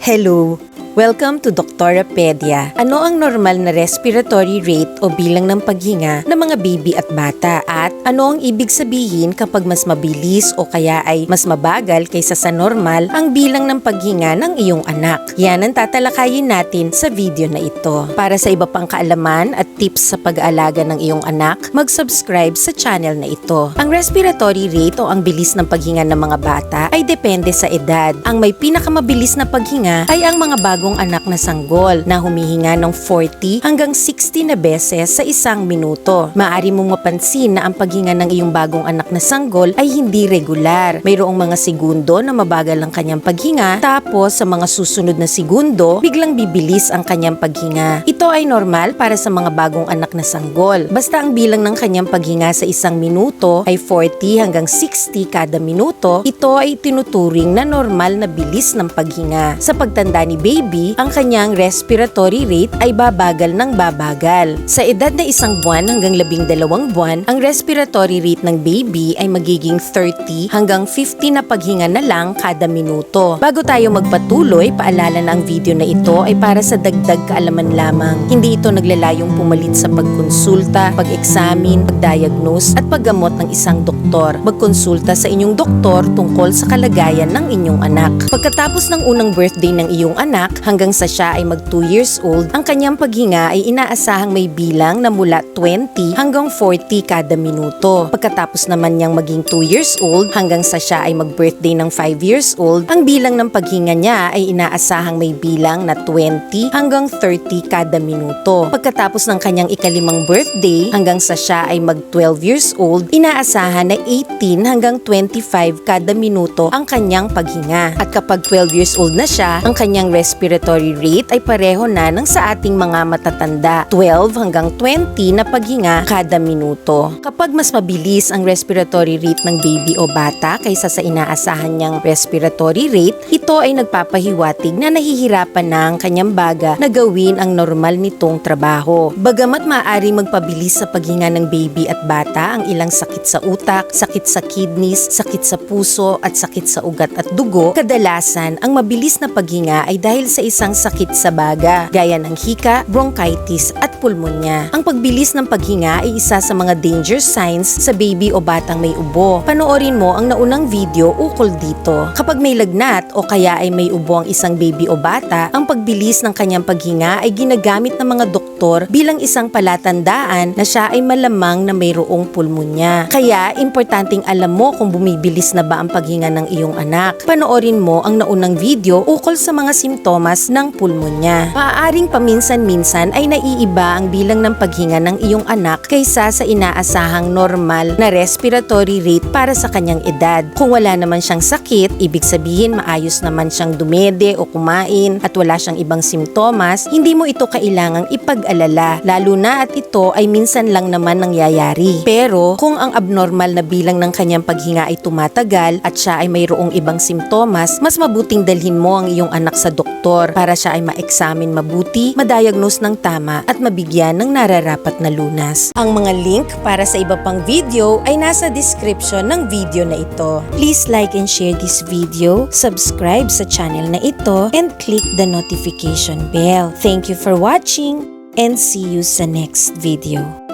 Hello! Welcome to Doktorapedia. Ano ang normal na respiratory rate o bilang ng paghinga ng mga baby at bata? At ano ang ibig sabihin kapag mas mabilis o kaya ay mas mabagal kaysa sa normal ang bilang ng paghinga ng iyong anak? Yan ang tatalakayin natin sa video na ito. Para sa iba pang kaalaman at tips sa pag-aalaga ng iyong anak, mag-subscribe sa channel na ito. Ang respiratory rate o ang bilis ng paghinga ng mga bata ay depende sa edad. Ang may pinakamabilis na paghinga ay ang mga bagong anak na sanggol na humihinga ng 40 hanggang 60 na beses sa isang minuto. Maaari mong mapansin na ang paghinga ng iyong bagong anak na sanggol ay hindi regular. Mayroong mga segundo na mabagal ang kanyang paghinga, tapos sa mga susunod na segundo, biglang bibilis ang kanyang paghinga. Ito ay normal para sa mga bagong anak na sanggol. Basta ang bilang ng kanyang paghinga sa isang minuto ay 40 hanggang 60 kada minuto, ito ay tinuturing na normal na bilis ng paghinga. Sa pagtanda ni baby, ang kanyang respiratory rate ay babagal ng babagal. Sa edad na 1 buwan hanggang 12 buwan, ang respiratory rate ng baby ay magiging 30 hanggang 50 na paghinga na lang kada minuto. Bago tayo magpatuloy, paalala na ang video na ito ay para sa dagdag kaalaman lamang. Hindi ito naglalayong pumalit sa pagkonsulta, pag-examine, pag-diagnose at paggamot ng isang doktor. Magkonsulta sa inyong doktor tungkol sa kalagayan ng inyong anak. Pagkatapos ng unang birthday ng iyong anak, hanggang sa siya ay mag 2 years old, ang kanyang paghinga ay inaasahang may bilang na mula 20 hanggang 40 kada minuto. Pagkatapos naman niyang maging 2 years old, hanggang sa siya ay mag-birthday ng 5 years old, ang bilang ng paghinga niya ay inaasahang may bilang na 20 hanggang 30 kada minuto. Pagkatapos ng kanyang ikalimang birthday, hanggang sa siya ay mag 12 years old, inaasahan na 18 hanggang 25 kada minuto ang kanyang paghinga. At kapag 12 years old na siya, ang kanyang respiratory rate ay pareho na ng sa ating mga matatanda, 12 hanggang 20 na paghinga kada minuto. Kapag mas mabilis ang respiratory rate ng baby o bata kaysa sa inaasahan niyang respiratory rate, ito ay nagpapahiwatig na nahihirapan na ang kanyang baga na gawin ang normal nitong trabaho. Bagamat maaari magpabilis sa paghinga ng baby at bata ang ilang sakit sa utak, sakit sa kidneys, sakit sa puso at sakit sa ugat at dugo, kadalasan ang mabilis na paghinga ay dahil sa isang sakit sa baga, gaya ng hika, bronchitis at pulmonya. Ang pagbilis ng paghinga ay isa sa mga danger signs sa baby o batang may ubo. Panoorin mo ang naunang video ukol dito. Kapag may lagnat o kaya ay may ubo ang isang baby o bata, ang pagbilis ng kanyang paghinga ay ginagamit ng mga doktor bilang isang palatandaan na siya ay malamang na mayroong pulmonya. Kaya, importanteng alam mo kung bumibilis na ba ang paghinga ng iyong anak. Panoorin mo ang naunang video ukol sa mga simptomas ng pulmonya. Maaaring paminsan-minsan ay naiiba ang bilang ng paghinga ng iyong anak kaysa sa inaasahang normal na respiratory rate para sa kanyang edad. Kung wala naman siyang sakit, ibig sabihin maayos naman siyang dumede o kumain at wala siyang ibang simptomas, hindi mo ito kailangang ipag-alala, lalo na at ito ay minsan lang naman nangyayari. Pero kung ang abnormal na bilang ng kanyang paghinga ay tumatagal at siya ay mayroong ibang simptomas, mas mabuting dalhin mo ang iyong anak sa doktor para siya ay ma-examine mabuti, ma-diagnose ng tama at mabigyan ng nararapat na lunas. Ang mga link para sa iba pang video ay nasa description ng video na ito. Please like and share this video, subscribe sa channel na ito, and click the notification bell. Thank you for watching and see you sa next video.